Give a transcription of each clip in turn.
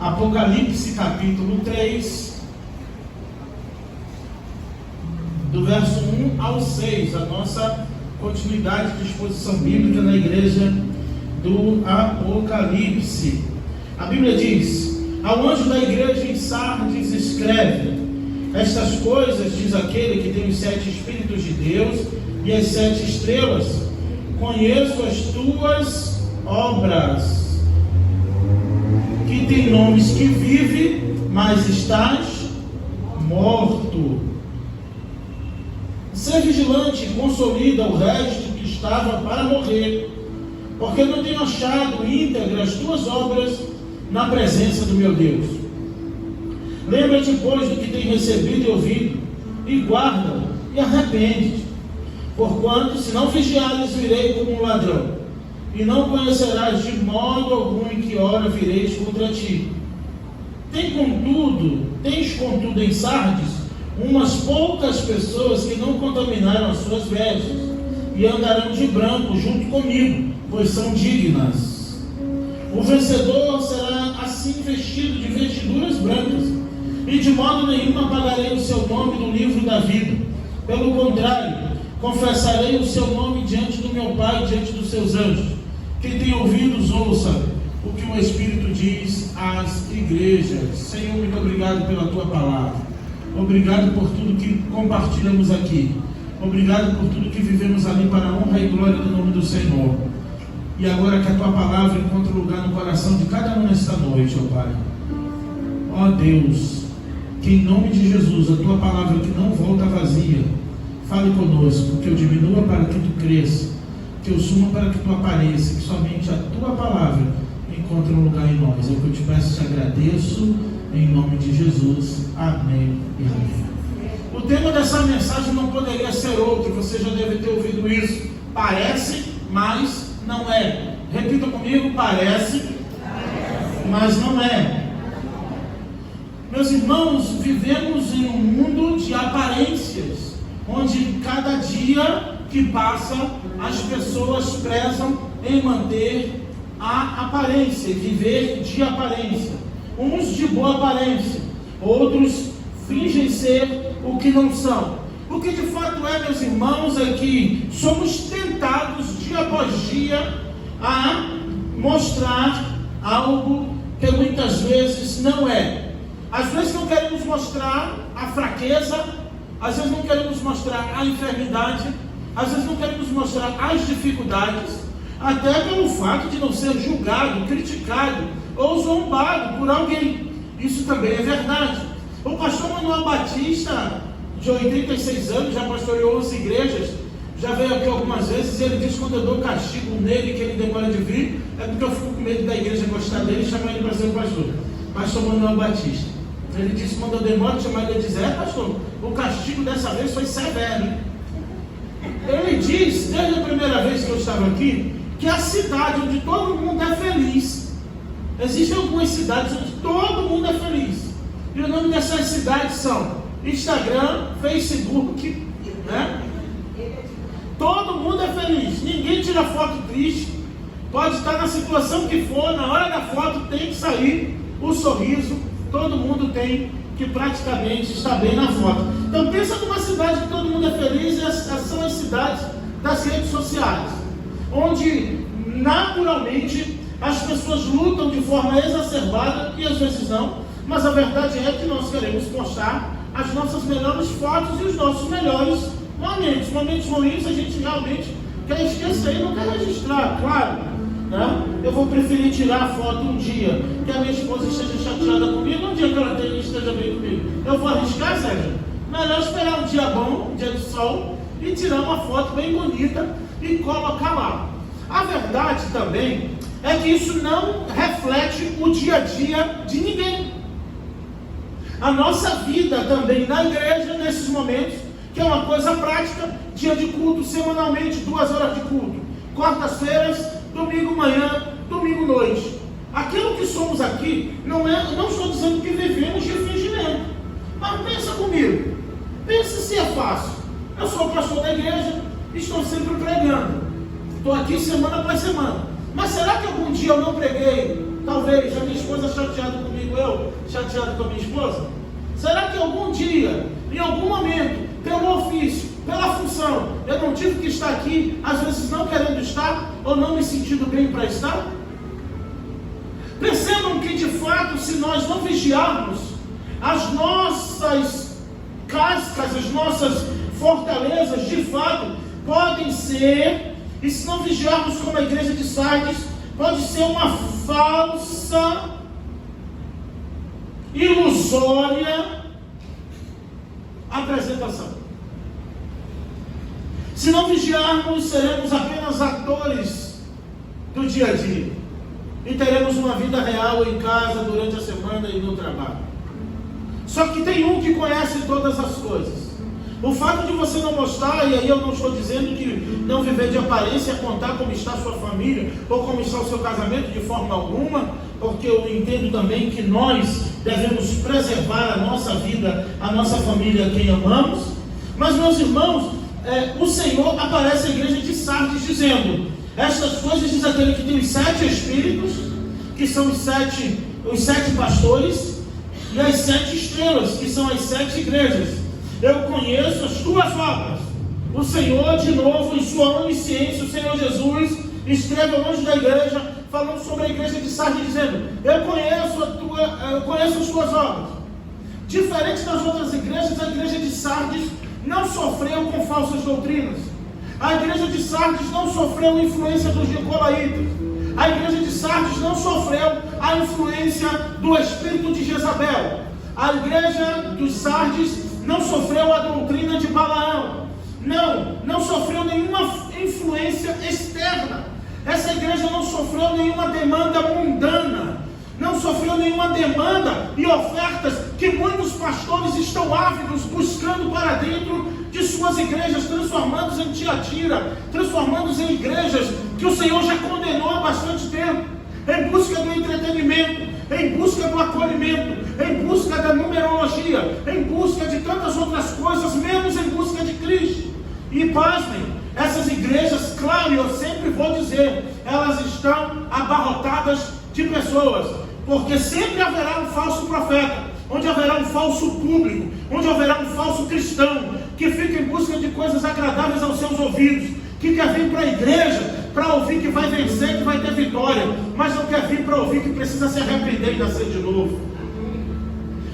Apocalipse capítulo 3, do verso 1 ao 6, a nossa continuidade de exposição bíblica na igreja do Apocalipse. A Bíblia diz: ao anjo da igreja em Sardes escreve: estas coisas diz aquele que tem os 7 Espíritos de Deus e as 7 estrelas. Conheço as tuas obras, que tem nomes que vive, mas estás morto. Ser vigilante e consolida o resto que estava para morrer, porque não tenho achado íntegras as tuas obras na presença do meu Deus. Lembra-te, pois, do que tem recebido e ouvido, e guarda, e arrepende-te. Porquanto, se não vigiares, virei como um ladrão, e não conhecerás de modo algum em que hora vireis contra ti. Tens contudo em Sardes umas poucas pessoas que não contaminaram as suas vestes, e andarão de branco junto comigo, pois são dignas. O vencedor será assim vestido de vestiduras brancas, e de modo nenhum apagarei o seu nome do livro da vida. Pelo contrário, confessarei o seu nome diante do meu Pai e diante dos seus anjos. Quem tem ouvidos, ouça o que o Espírito diz às igrejas. Senhor, muito obrigado pela tua palavra. Obrigado por tudo que compartilhamos aqui. Obrigado por tudo que vivemos ali para a honra e glória do nome do Senhor. E agora que a tua palavra encontre lugar no coração de cada um nesta noite, ó Pai. Ó Deus, que em nome de Jesus, a tua palavra que não volta vazia, fale conosco, que eu diminua para que tu cresça, que eu suma para que tu apareça, que somente a tua palavra encontre um lugar em nós. É o que eu te peço e te agradeço, em nome de Jesus. Amém e amém. O tema dessa mensagem não poderia ser outro, você já deve ter ouvido isso. Parece, mas não é. Repita comigo: parece, mas não é. Meus irmãos, vivemos em um mundo de aparências, onde cada dia que passa as pessoas prezam em manter a aparência, viver de aparência. Uns de boa aparência, outros fingem ser o que não são. O que de fato é, meus irmãos, é que somos tentados dia após dia a mostrar algo que muitas vezes não é. Às vezes não queremos mostrar a fraqueza, às vezes não queremos mostrar a enfermidade, às vezes não queremos mostrar as dificuldades, até pelo fato de não ser julgado, criticado ou zombado por alguém. Isso também é verdade. O pastor Manuel Batista, de 86 anos, já pastoreou 11 igrejas, já veio aqui algumas vezes, e ele diz: quando eu dou castigo nele, que ele demora de vir, é porque eu fico com medo da igreja gostar dele e chamar ele para ser o pastor. Pastor Manuel Batista. Ele disse: quando eu demoro de chamar ele, ele diz: é, pastor, o castigo dessa vez foi severo. Ele diz, desde a primeira vez que eu estava aqui, que a cidade onde todo mundo é feliz, existem algumas cidades onde todo mundo é feliz, e o nome dessas cidades são Instagram, Facebook, né? Todo mundo é feliz, ninguém tira foto triste, pode estar na situação que for, na hora da foto tem que sair o sorriso, todo mundo tem que praticamente estar bem na foto. Então pensa numa cidade que todo mundo é feliz, e essas são as cidades das redes sociais, onde naturalmente as pessoas lutam de forma exacerbada, e às vezes não, mas a verdade é que nós queremos postar as nossas melhores fotos e os nossos melhores momentos. Momentos ruins a gente realmente quer esquecer e não quer registrar, claro, né? Eu vou preferir tirar a foto um dia que a minha esposa esteja chateada comigo, um dia que ela esteja bem comigo. Eu vou arriscar, Sérgio? Melhor esperar um dia bom, um dia de sol, e tirar uma foto bem bonita e colocar lá. A verdade também é que isso não reflete o dia a dia de ninguém. A nossa vida também na igreja, nesses momentos, que é uma coisa prática, dia de culto, semanalmente, 2 horas de culto, quartas-feiras, domingo manhã, domingo noite. Aquilo que somos aqui, não estou dizendo que vivemos de fingimento, mas pensa comigo, pensa se é fácil. Eu sou o pastor da igreja, estou sempre pregando, estou aqui semana após semana. Mas será que algum dia eu não preguei? Talvez a minha esposa chateada comigo, eu chateado com a minha esposa? Será que algum dia, em algum momento, pelo ofício, pela função, eu não tive que estar aqui, às vezes não querendo estar, ou não me sentindo bem para estar? Percebam que de fato, se nós não vigiarmos, as nossas cascas, as nossas fortalezas, de fato, podem ser, e se não vigiarmos como a igreja de Sardes, pode ser uma falsa, ilusória apresentação. Se não vigiarmos, seremos apenas atores do dia a dia. E teremos uma vida real em casa, durante a semana e no trabalho. Só que tem um que conhece todas as coisas. O fato de você não mostrar, e aí eu não estou dizendo que não viver de aparência é contar como está a sua família, ou como está o seu casamento de forma alguma, porque eu entendo também que nós devemos preservar a nossa vida, a nossa família, a quem amamos. Mas, meus irmãos, o Senhor aparece à igreja de Sardes dizendo: estas coisas diz aquele que tem os 7 espíritos, que são os sete pastores, e as 7 estrelas, que são as 7 igrejas. Eu conheço as tuas obras. O Senhor, de novo, em sua onisciência, o Senhor Jesus, escreve ao anjo da igreja, falando sobre a igreja de Sardes, dizendo: eu conheço as tuas obras. Diferente das outras igrejas, a igreja de Sardes não sofreu com falsas doutrinas. A igreja de Sardes não sofreu a influência dos nicolaítas. A igreja de Sardes não sofreu a influência do espírito de Jezabel. A igreja dos Sardes não sofreu a doutrina de Balaão. Não sofreu nenhuma influência externa. Essa igreja não sofreu nenhuma demanda mundana. Não sofreu nenhuma demanda e ofertas que muitos pastores estão ávidos buscando para dentro de suas igrejas, transformando-os em Tiatira, transformando-os em igrejas que o Senhor já condenou há bastante tempo, em busca do entretenimento, em busca do acolhimento, em busca da numerologia, em busca de tantas outras coisas, menos em busca de Cristo. E pasmem, essas igrejas, claro, eu sempre vou dizer, elas estão abarrotadas de pessoas, porque sempre haverá um falso profeta, onde haverá um falso público, onde haverá um falso cristão, que fica em busca de coisas agradáveis aos seus ouvidos, que quer vir para a igreja para ouvir que vai vencer, que vai ter vitória, mas não quer vir para ouvir que precisa se arrepender e nascer de novo.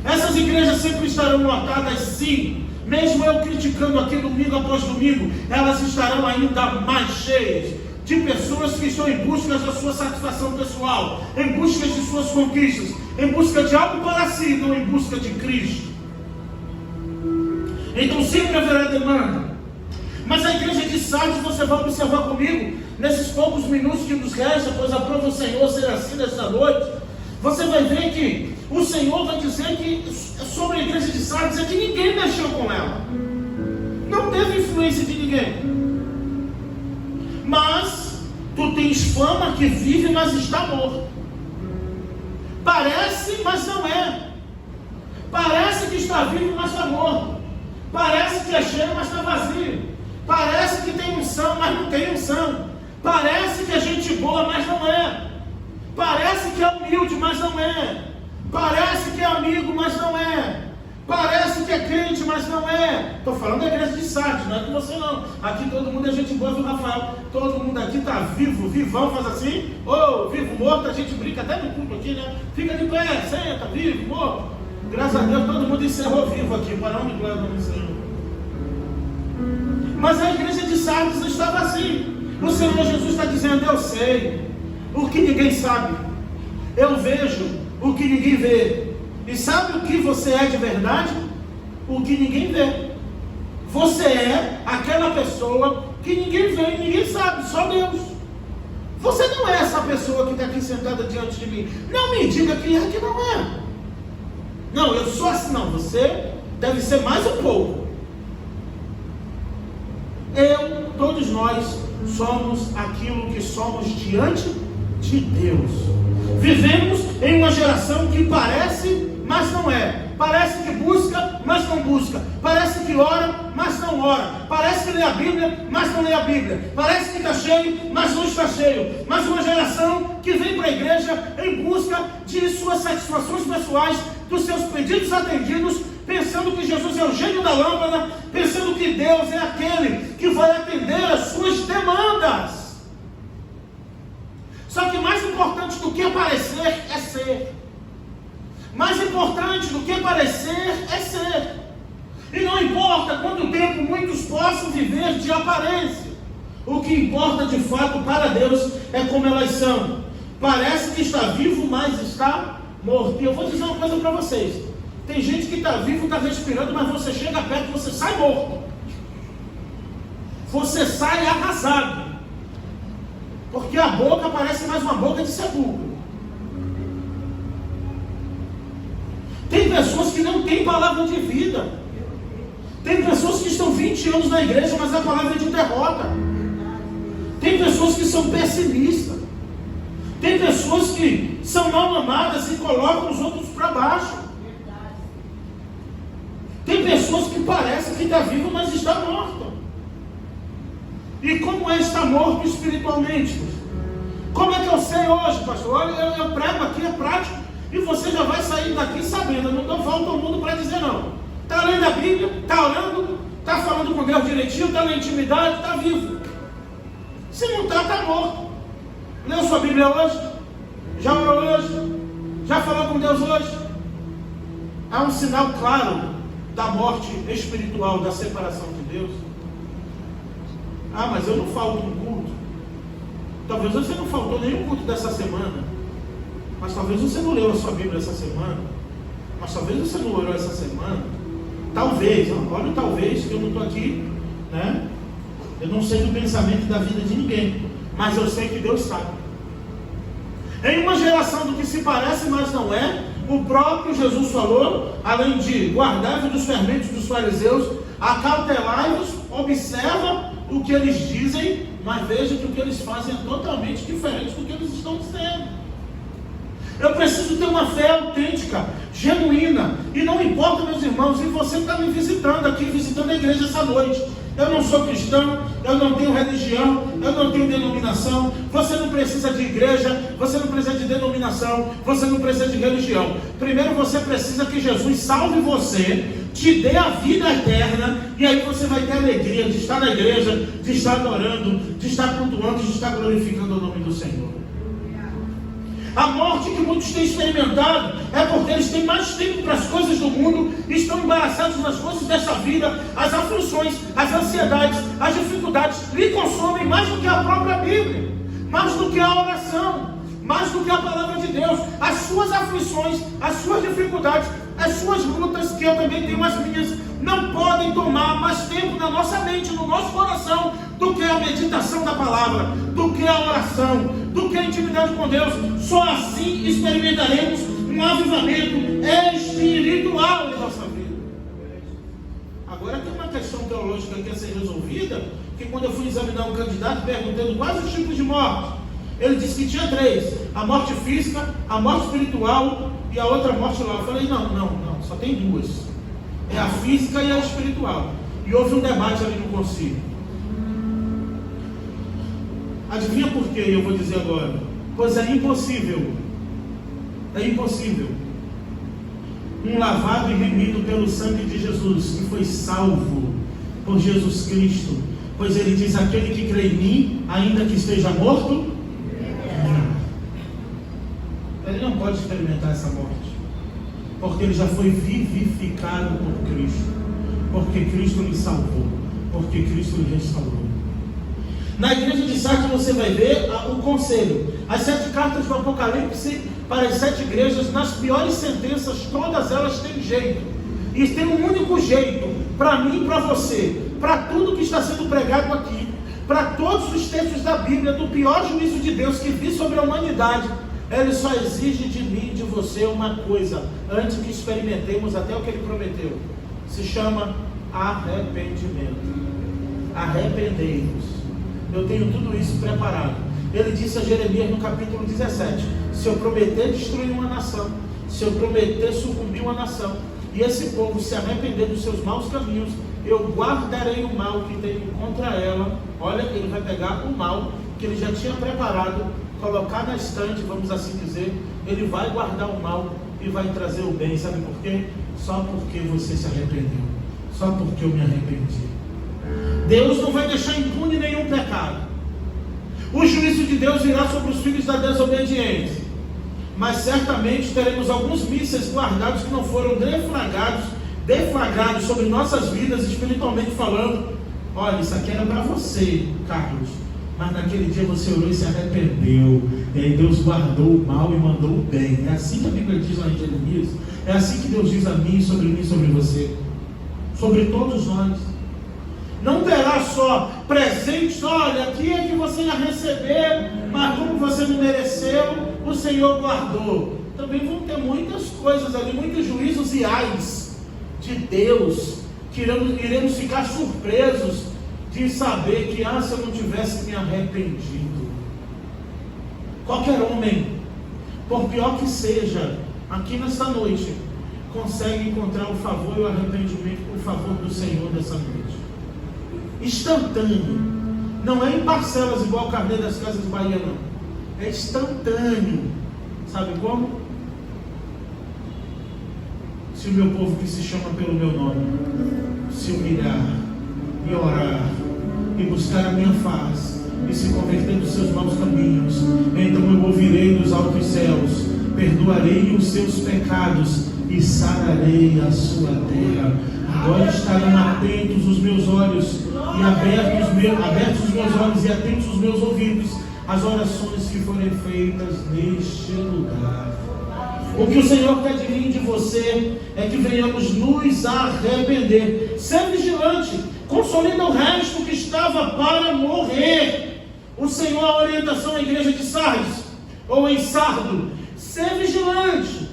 Essas igrejas sempre estarão lotadas, sim. Mesmo eu criticando aqui domingo após domingo, elas estarão ainda mais cheias de pessoas que estão em busca da sua satisfação pessoal, em busca de suas conquistas, em busca de algo para si, não em busca de Cristo. Então sempre haverá demanda. Mas a igreja de Sardes, você vai observar comigo, nesses poucos minutos que nos resta, pois aprova o Senhor ser assim nesta noite, você vai ver que o Senhor vai dizer que sobre a igreja de Sardes é que ninguém mexeu com ela. Não teve influência de ninguém. Mas tu tens fama que vive, mas está morto. Parece, mas não é. Parece que está vivo, mas está morto. Parece que é cheio, mas está vazio. Parece que tem unção, mas não tem unção. Parece que é gente boa, mas não é. Parece que é humilde, mas não é. Parece que é amigo, mas não é. Parece que é crente, mas não é. Estou falando da igreja de Sardes, não é com você não. Aqui todo mundo é gente boa, viu, Rafael? Todo mundo aqui está vivo, vivão, faz assim. Ou vivo, morto, a gente brinca até no culto aqui, né? Fica de pé, senta, vivo, morto. Graças a Deus todo mundo encerrou vivo aqui, para onde glória no Senhor. Mas a igreja de Sardes estava assim. O Senhor Jesus está dizendo: eu sei o que ninguém sabe, eu vejo o que ninguém vê. E sabe o que você é de verdade? O que ninguém vê. Você é aquela pessoa que ninguém vê e ninguém sabe, só Deus. Você não é essa pessoa que está aqui sentada diante de mim. Não me diga que é, que não é. Não, eu sou assim. Não, você deve ser mais um pouco. Todos nós somos aquilo que somos diante de Deus. Vivemos em uma geração que parece, mas não é. Parece que busca, mas não busca. Parece que ora, mas não ora. Parece que lê a Bíblia, mas não lê a Bíblia. Parece que está cheio, mas não está cheio. Mas uma geração que vem para a igreja em busca de suas satisfações pessoais, dos seus pedidos atendidos, pensando que Jesus é o gênio da lâmpada, pensando que Deus é aquele que vai atender às suas demandas. Só que mais importante do que aparecer é ser. Mais importante do que aparecer é ser. E não importa quanto tempo muitos possam viver de aparência. O que importa de fato para Deus é como elas são. Parece que está vivo, mas está morto. E eu vou dizer uma coisa para vocês. Tem gente que está vivo, está respirando, mas você chega perto e você sai morto. Você sai arrasado. Porque a boca parece mais uma boca de sepulcro. Tem pessoas que não têm palavra de vida. Tem pessoas que estão 20 anos na igreja, mas a palavra é de derrota. Tem pessoas que são pessimistas. Tem pessoas que são mal amadas e colocam os outros para baixo. Tem pessoas que parecem que está vivo, mas está morto. E como é estar morto espiritualmente? Como é que eu sei hoje, pastor? Olha, eu prego aqui, é prático. E você já vai sair daqui sabendo. Eu não dou volta ao mundo para dizer não. Está lendo a Bíblia, está orando, está falando com Deus direitinho, está na intimidade, está vivo. Se não está, está morto. Leu sua Bíblia hoje? Já orou hoje? Já falou com Deus hoje? Há um sinal claro da morte espiritual, da separação de Deus. Ah, mas eu não falto um culto. Talvez você não faltou nenhum culto dessa semana. Mas talvez você não leu a sua Bíblia essa semana. Mas talvez você não orou essa semana. Talvez, olha o talvez, que eu não estou aqui, né? Eu não sei do pensamento da vida de ninguém. Mas eu sei que Deus sabe. Em uma geração do que se parece, mas não é, o próprio Jesus falou, além de guardar-vos dos fermentos dos fariseus, acautelai-vos, observa o que eles dizem, mas veja que o que eles fazem é totalmente diferente do que eles estão dizendo. Eu preciso ter uma fé autêntica, genuína, e não importa, meus irmãos, e você está me visitando aqui, visitando a igreja essa noite. Eu não sou cristão, eu não tenho religião, eu não tenho denominação. Você não precisa de igreja, você não precisa de denominação, você não precisa de religião. Primeiro você precisa que Jesus salve você, te dê a vida eterna, e aí você vai ter alegria de estar na igreja, de estar adorando, de estar cultuando, de estar glorificando o nome do Senhor. A morte que muitos têm experimentado é porque eles têm mais tempo para as coisas do mundo, estão embaraçados nas coisas dessa vida, as aflições, as ansiedades, as dificuldades lhe consomem mais do que a própria Bíblia, mais do que a oração, mais do que a palavra de Deus. As suas aflições, as suas dificuldades, as suas lutas, que eu também tenho as minhas, não podem tomar mais tempo na nossa mente, no nosso coração, do que a meditação da palavra, do que a oração, do que a intimidade com Deus. Só assim experimentaremos um avivamento espiritual em nossa vida. Agora tem uma questão teológica que quer ser resolvida, que quando eu fui examinar um candidato perguntando quais os tipos de morte, ele disse que tinha 3: a morte física, a morte espiritual e a outra morte lá. Eu falei, não, só tem 2. É a física e a espiritual. E houve um debate ali no concílio. Adivinha por quê? Eu vou dizer agora. Pois é impossível um lavado e remido pelo sangue de Jesus, que foi salvo por Jesus Cristo. Pois ele diz, aquele que crê em mim, ainda que esteja morto, ele não pode experimentar essa morte, porque ele já foi vivificado por Cristo, porque Cristo lhe salvou, porque Cristo lhe restaurou. Na igreja de Sardes você vai ver o conselho, as 7 cartas do Apocalipse para as 7 igrejas. Nas piores sentenças, todas elas têm jeito, e tem um único jeito, para mim e para você, para tudo que está sendo pregado aqui, para todos os textos da Bíblia, do pior juízo de Deus que vi sobre a humanidade. Ele só exige de mim e de você uma coisa, antes que experimentemos até o que ele prometeu. Se chama arrependimento. Arrependei-vos. Eu tenho tudo isso preparado. Ele disse a Jeremias no capítulo 17: se eu prometer destruir uma nação, se eu prometer sucumbir uma nação, e esse povo se arrepender dos seus maus caminhos, eu guardarei o mal que tenho contra ela. Olha, ele vai pegar o mal que ele já tinha preparado, colocar na estante, vamos assim dizer. Ele vai guardar o mal e vai trazer o bem. Sabe por quê? Só porque você se arrependeu, só porque eu me arrependi. Deus não vai deixar impune nenhum pecado. O juízo de Deus virá sobre os filhos da desobediência, mas certamente teremos alguns mísseis guardados que não foram deflagrados sobre nossas vidas, espiritualmente falando. Olha, isso aqui era para você, Carlos, mas naquele dia você orou e se arrependeu, e aí Deus guardou o mal e mandou o bem. É assim que a Bíblia diz lá em Jeremias. É assim que Deus diz a mim, sobre você, sobre todos nós. Não terá só presentes, olha, aqui é que você ia receber, mas como você não mereceu, o Senhor guardou. Também vão ter muitas coisas ali, muitos juízos e ais de Deus, que iremos ficar surpresos de saber que, se eu não tivesse me arrependido. Qualquer homem, por pior que seja, aqui nesta noite, consegue encontrar o favor e o arrependimento, o favor do Senhor nessa noite. Instantâneo, não é em parcelas igual o carnê das Casas Bahia, não. É instantâneo. Sabe como? Se o meu povo que se chama pelo meu nome se humilhar e orar e buscar a minha face e se converter dos seus maus caminhos, então eu ouvirei dos altos céus, perdoarei os seus pecados e sararei a sua terra. Agora estarão atentos os meus olhos e abertos os meus olhos e atentos os meus ouvidos às orações que forem feitas neste lugar. O que o Senhor quer de mim e de você é que venhamos nos arrepender. Ser vigilante, consolida o resto que estava para morrer. O Senhor, a orientação à igreja de Sardes, ou em Sardo, ser vigilante,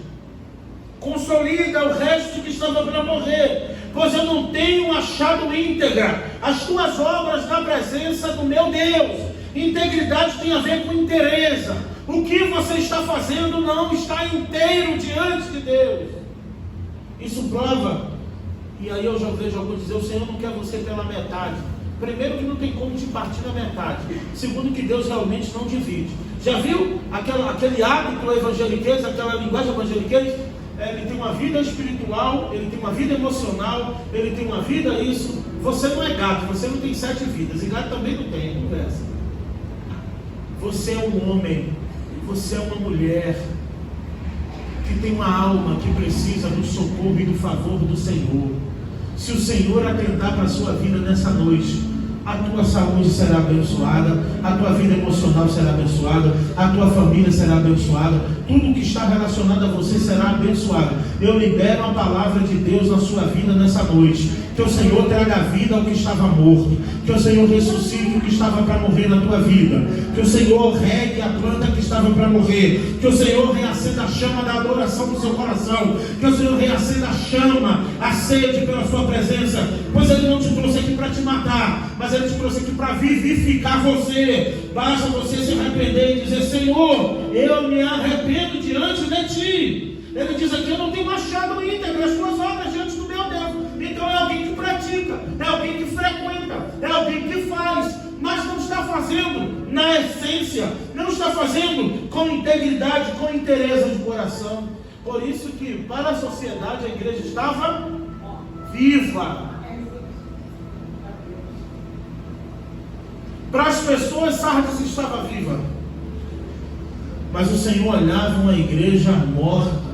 consolida o resto que estava para morrer, pois eu não tenho achado íntegra as tuas obras na presença do meu Deus. Integridade tem a ver com inteireza. O que você está fazendo não está inteiro diante de Deus. Isso prova, e aí eu já vejo alguns dizer, o Senhor não quer você pela metade. Primeiro, que não tem como te partir na metade. Segundo, que Deus realmente não divide. Já viu aquele hábito evangeliquez, aquela linguagem evangeliquez? Ele tem uma vida espiritual, ele tem uma vida emocional, ele tem uma vida isso. Você não é gato, você não tem 7 vidas, e gato também não tem, não conversa. Você é um homem, você é uma mulher que tem uma alma que precisa do socorro e do favor do Senhor. Se o Senhor atentar para a sua vida nessa noite, a tua saúde será abençoada, a tua vida emocional será abençoada, a tua família será abençoada, tudo que está relacionado a você será abençoado. Eu libero a palavra de Deus na sua vida nessa noite. Que o Senhor traga vida ao que estava morto, que o Senhor ressuscite o que estava para morrer na tua vida, que o Senhor regue a planta que estava para morrer, que o Senhor reacenda a chama da adoração do seu coração, que o Senhor reacenda a chama, a sede pela sua presença, pois Ele não te trouxe aqui para te matar, mas Ele te trouxe aqui para vivificar você. Basta você se arrepender e dizer: Senhor, eu me arrependo diante de Ti. Ele diz aqui: eu não tenho achado íntegro as tuas obras diante do meu Deus. Então é alguém que pratica, é alguém que frequenta, é alguém que faz, mas não está fazendo na essência, não está fazendo com integridade, com inteireza de coração. Por isso que para a sociedade a igreja estava viva. Para as pessoas, Sardes estava viva, mas o Senhor olhava uma igreja morta,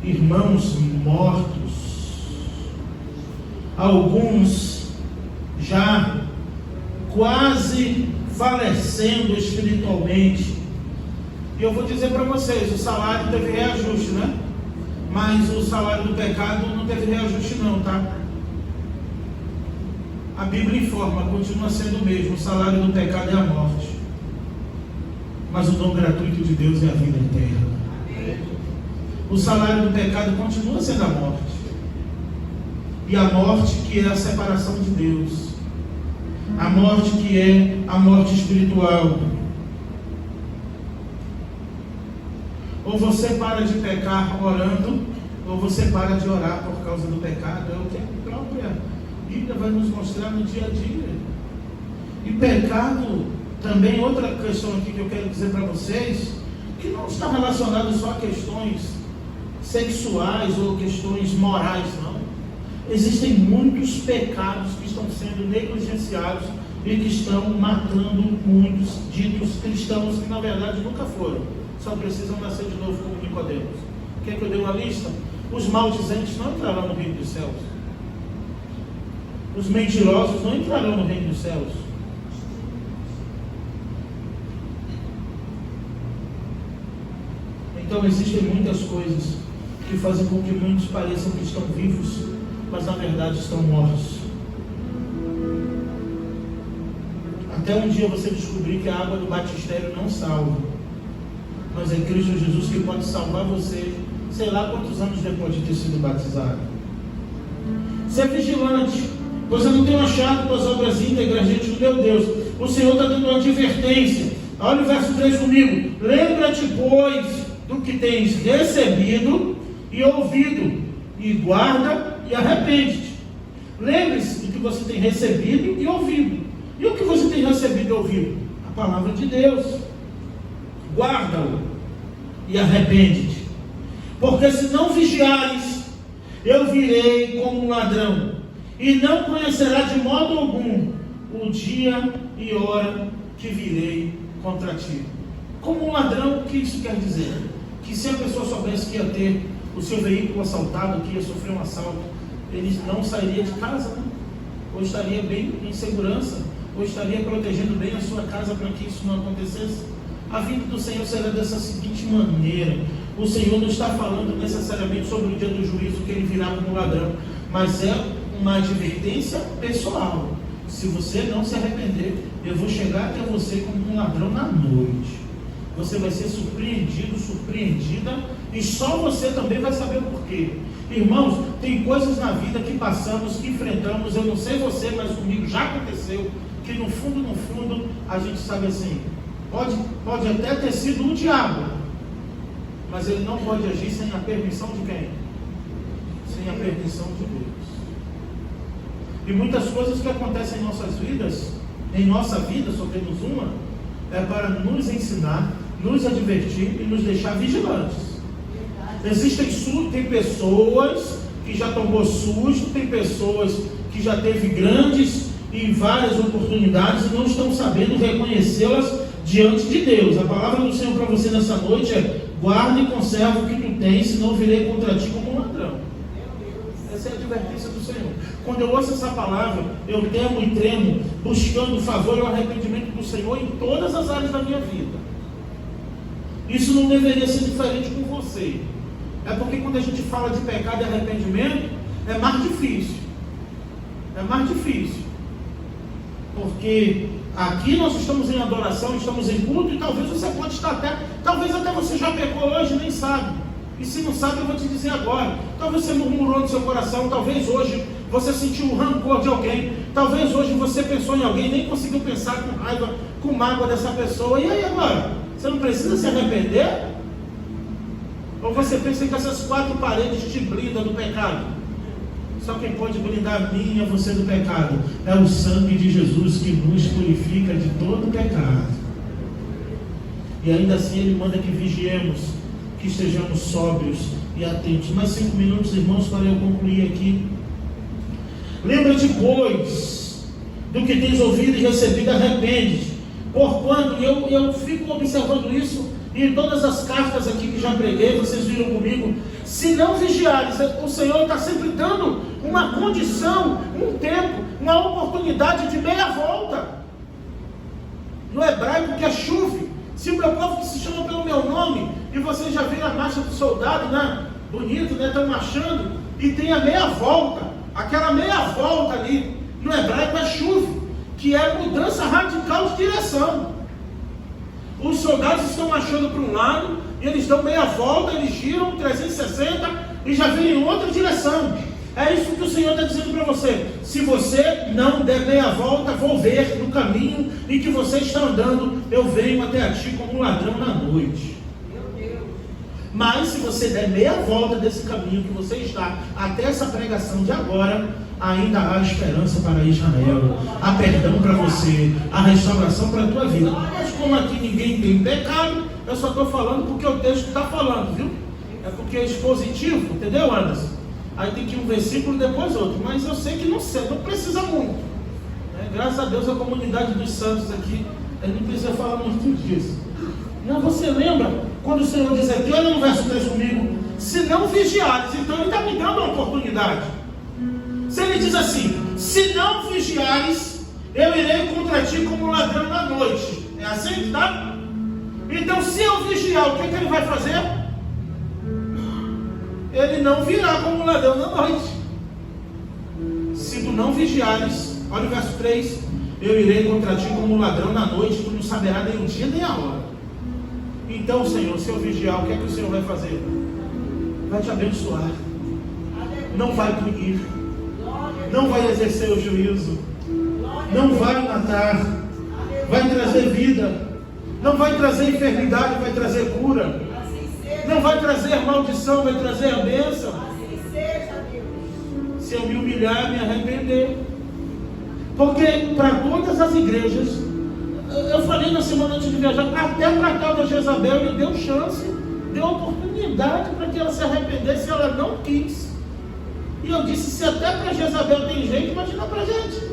irmãos mortos, alguns já quase falecendo espiritualmente. E eu vou dizer para vocês, o salário teve reajuste, né? Mas o salário do pecado não teve reajuste não, tá? A Bíblia informa, continua sendo o mesmo, o salário do pecado é a morte, mas o dom gratuito de Deus é a vida eterna. O salário do pecado continua sendo a morte, e a morte que é a separação de Deus, a morte que é a morte espiritual. Ou você para de pecar orando, ou você para de orar por causa do pecado. É o que a própria Bíblia vai nos mostrar no dia a dia. E pecado, também outra questão aqui que eu quero dizer para vocês, que não está relacionado só a questões sexuais ou questões morais, não. Existem muitos pecados que estão sendo negligenciados e que estão matando muitos ditos cristãos que na verdade nunca foram, só precisam nascer de novo como Nicodemos. Quer que eu dê uma lista? Os maldizentes não entrarão no reino dos céus. Os mentirosos não entrarão no reino dos céus. Então existem muitas coisas que fazem com que muitos pareçam que estão vivos, mas na verdade estão mortos. Até um dia você descobrir que a água do batistério não salva, mas é Cristo Jesus que pode salvar você, sei lá quantos anos depois de ter sido batizado. Ser vigilante, pois eu não tenho achado tuas obras íntegras diante do meu Deus. O Senhor está dando uma advertência. Olha o verso 3 comigo. Lembra-te, pois, do que tens recebido e ouvido, e guarda e arrepende-te. Lembre-se do que você tem recebido e ouvido. E o que você tem recebido e ouvido? A palavra de Deus. Guarda-o e arrepende-te. Porque se não vigiares, eu virei como um ladrão, e não conhecerá de modo algum o dia e hora que virei contra ti. Como um ladrão, o que isso quer dizer? Que se a pessoa soubesse que ia ter o seu veículo assaltado, que ia sofrer um assalto, ele não sairia de casa, né? Ou estaria bem em segurança, ou estaria protegendo bem a sua casa para que isso não acontecesse. A vida do Senhor será dessa seguinte maneira. O Senhor não está falando necessariamente sobre o dia do juízo, que ele virá como ladrão, mas é uma advertência pessoal. Se você não se arrepender, eu vou chegar até você como um ladrão na noite. Você vai ser surpreendido, surpreendida, e só você também vai saber o porquê. Irmãos, tem coisas na vida que passamos, que enfrentamos, eu não sei você, mas comigo já aconteceu, que no fundo, a gente sabe assim, pode até ter sido um diabo, mas ele não pode agir sem a permissão de quem? Sem a permissão de Deus. E muitas coisas que acontecem em nossas vidas, em nossa vida, só temos uma, é para nos ensinar, nos advertir e nos deixar vigilantes. Tem pessoas que já tomou susto, tem pessoas que já teve grandes e várias oportunidades e não estão sabendo reconhecê-las diante de Deus. A palavra do Senhor para você nessa noite é: guarda e conserva o que tu tens, senão virei contra ti como um ladrão. Essa é a advertência do Senhor. Quando eu ouço essa palavra, eu temo e tremo, buscando o favor e o arrependimento do Senhor em todas as áreas da minha vida. Isso não deveria ser diferente com você. É porque quando a gente fala de pecado e arrependimento, é mais difícil. É mais difícil. Porque aqui nós estamos em adoração, estamos em culto, e talvez você pode estar talvez até você já pecou hoje, nem sabe. E se não sabe, eu vou te dizer agora. Talvez você murmurou no seu coração, talvez hoje você sentiu o rancor de alguém, talvez hoje você pensou em alguém, nem conseguiu pensar com raiva, com mágoa dessa pessoa. E aí agora? Você não precisa se arrepender? Ou você pensa que essas quatro paredes te blindam do pecado? Só quem pode blindar a mim e a você do pecado é o sangue de Jesus, que nos purifica de todo pecado. E ainda assim Ele manda que vigiemos, que estejamos sóbrios e atentos. Mais 5 minutos, irmãos, para eu concluir aqui. Lembra-te, pois, do que tens ouvido e recebido, arrepende-te. Porquanto, eu fico observando isso, e em todas as cartas aqui que já preguei, vocês viram comigo, se não vigiares, o Senhor está sempre dando uma condição, um tempo, uma oportunidade de meia volta. No hebraico, que é chuve. Se o meu povo que se chama pelo meu nome, e vocês já viram a marcha do soldado, né? Bonito, né? Estão marchando, e tem a meia volta. Aquela meia volta ali, no hebraico é chuve, que é mudança radical de direção. Os soldados estão marchando para um lado, e eles dão meia volta, eles giram 360 e já vêm em outra direção. É isso que o Senhor está dizendo para você. Se você não der meia volta, vou ver no caminho em que você está andando, eu venho até a ti como um ladrão na noite. Mas se você der meia volta desse caminho que você está até essa pregação de agora, ainda há esperança para Israel, há perdão para você, há restauração para a tua vida. Mas como aqui ninguém tem pecado, eu só estou falando porque o texto está falando, viu? É porque é expositivo, entendeu, Anderson? Aí tem que ir um versículo depois outro, mas eu sei que não precisa muito, né? Graças a Deus a comunidade dos santos aqui, a gente não precisa falar muito disso. Não, você lembra quando o Senhor diz aqui, olha no verso 3 comigo, se não vigiares, então ele está me dando uma oportunidade. Se ele diz assim, se não vigiares, eu irei contra ti como ladrão na noite. É assim que está? Então se eu vigiar, o que ele vai fazer? Ele não virá como ladrão na noite. Se tu não vigiares, olha o verso 3, eu irei contra ti como ladrão na noite, tu não saberás nem o dia nem a hora. Então, Senhor, se eu vigiar, o que é que o Senhor vai fazer? Vai te abençoar, não vai punir, não vai exercer o juízo, não vai matar, vai trazer vida, não vai trazer enfermidade, vai trazer cura, não vai trazer maldição, vai trazer a bênção. Se eu me humilhar, me arrepender. Porque para todas as igrejas, eu falei na semana antes de viajar, até para a tal da Jezabel, ele deu chance, deu oportunidade para que ela se arrependesse, ela não quis. E eu disse, se até para Jezabel tem jeito, imagina para a gente.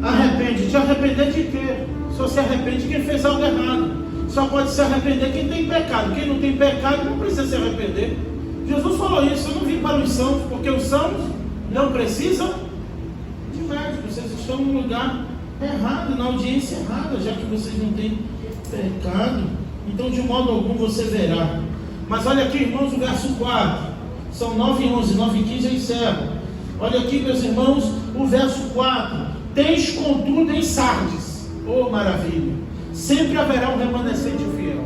Arrepende, te arrepender de quê? Só se arrepende quem fez algo errado. Só pode se arrepender quem tem pecado. Quem não tem pecado não precisa se arrepender. Jesus falou isso, eu não vim para os sãos, porque os sãos não precisam de médico. Vocês estão no lugar errado, na audiência errada, já que vocês não têm pecado. Então de modo algum você verá. Mas olha aqui, irmãos, o verso 4. São 9 e 11, 9 e 15 eu encerro. Olha aqui, meus irmãos, o verso 4. Tens contudo em Sardes, oh maravilha, sempre haverá um remanescente fiel.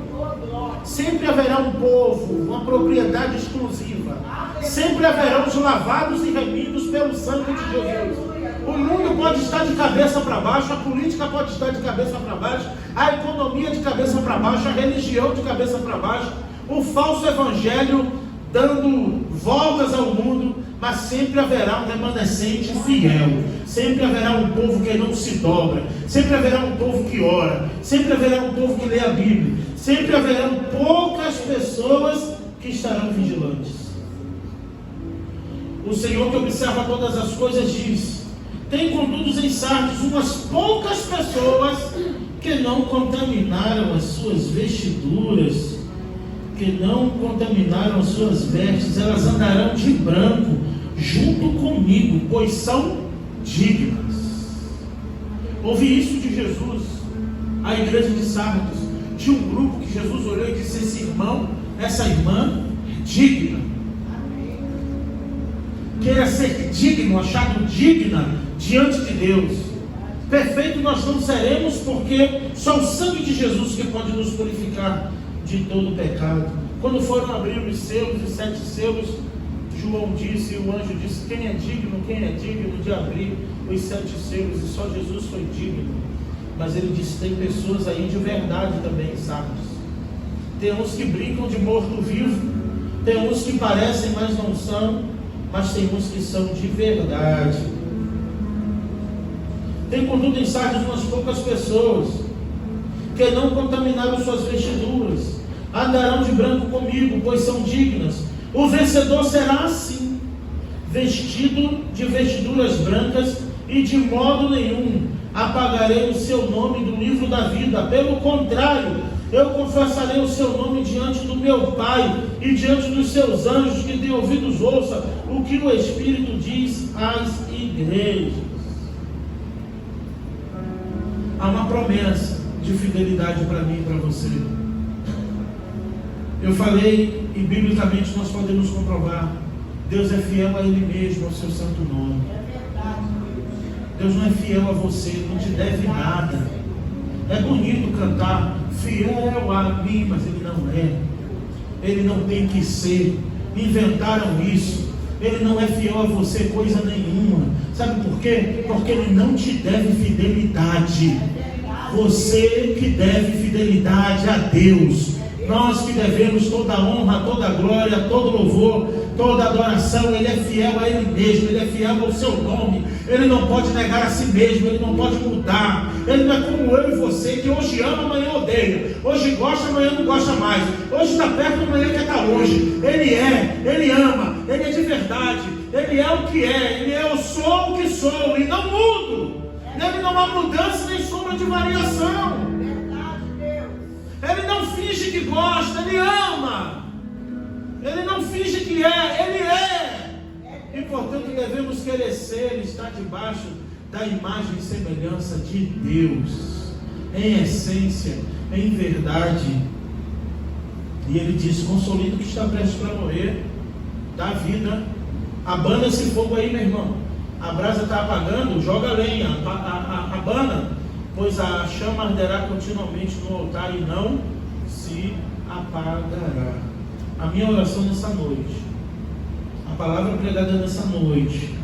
Sempre haverá um povo, uma propriedade exclusiva. Sempre haverão os lavados e remidos pelo sangue de Jesus. O mundo pode estar de cabeça para baixo, a política pode estar de cabeça para baixo, a economia de cabeça para baixo, a religião de cabeça para baixo, o falso evangelho dando voltas ao mundo, mas sempre haverá um remanescente fiel. Sempre haverá um povo que não se dobra. Sempre haverá um povo que ora. Sempre haverá um povo que lê a Bíblia. Sempre haverão poucas pessoas que estarão vigilantes. O Senhor que observa todas as coisas diz: tem contudo em Sardes umas poucas pessoas que não contaminaram as suas vestiduras, que não contaminaram as suas vestes. Elas andarão de branco junto comigo, pois são dignas. Ouvi isso de Jesus, a igreja de Sardes. Tinha um grupo que Jesus olhou e disse: esse irmão, essa irmã é digna. Queira ser digno, achado digna diante de Deus. Perfeito nós não seremos, porque só o sangue de Jesus que pode nos purificar de todo pecado. Quando foram abrir os selos, os 7 selos, João disse, o anjo disse: quem é digno de abrir os 7 selos? E só Jesus foi digno. Mas ele disse: tem pessoas aí de verdade também, Sardes. Tem uns que brincam de morto-vivo, tem uns que parecem, mas não são, mas tem uns que são de verdade. Tem contudo em Sardes umas poucas pessoas que não contaminaram suas vestiduras, andarão de branco comigo, pois são dignas. O vencedor será assim, vestido de vestiduras brancas, e de modo nenhum apagarei o seu nome do livro da vida. Pelo contrário, eu confessarei o seu nome diante do meu Pai e diante dos seus anjos. Que têm ouvidos, ouça o que o Espírito diz às igrejas. Há uma promessa de fidelidade para mim e para você. Eu falei, e biblicamente nós podemos comprovar: Deus é fiel a Ele mesmo, ao seu santo nome. Deus não é fiel a você, não te deve nada. É bonito cantar fiel a mim, mas Ele não é. Ele não tem que ser. Inventaram isso. Ele não é fiel a você coisa nenhuma. Sabe por quê? Porque Ele não te deve fidelidade. Você que deve fidelidade a Deus. Nós que devemos toda a honra, toda a glória, todo louvor, toda a adoração. Ele é fiel a Ele mesmo, Ele é fiel ao seu nome. Ele não pode negar a si mesmo, Ele não pode mudar. Ele não é como eu e você, que hoje ama, amanhã odeia. Hoje gosta, amanhã não gosta mais. Hoje está perto, amanhã quer estar longe. Ele ama, Ele é de verdade. Ele é o que é, Ele é eu sou o que sou e não mudo. Nele não há mudança nem sombra de variação. Ele não finge que gosta, Ele ama. Ele não finge que é, Ele é. E portanto devemos querer ser, Ele está debaixo da imagem e semelhança de Deus, em essência, em verdade. E Ele diz: consolida o que está prestes para morrer, dá vida. Abana esse fogo aí, meu irmão. A brasa está apagando, joga lenha, abana, pois a chama arderá continuamente no altar e não se apagará. A minha oração nessa noite, a palavra pregada nessa noite,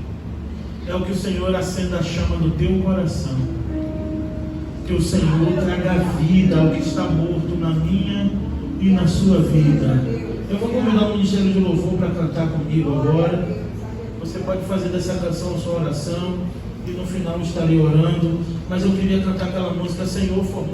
é o que o Senhor acenda a chama do teu coração, que o Senhor traga vida ao que está morto na minha e na sua vida. Eu vou convidar o Ministério de Louvor para cantar comigo agora. Você pode fazer dessa canção a sua oração, e no final estarei orando, mas eu queria cantar aquela música: Senhor,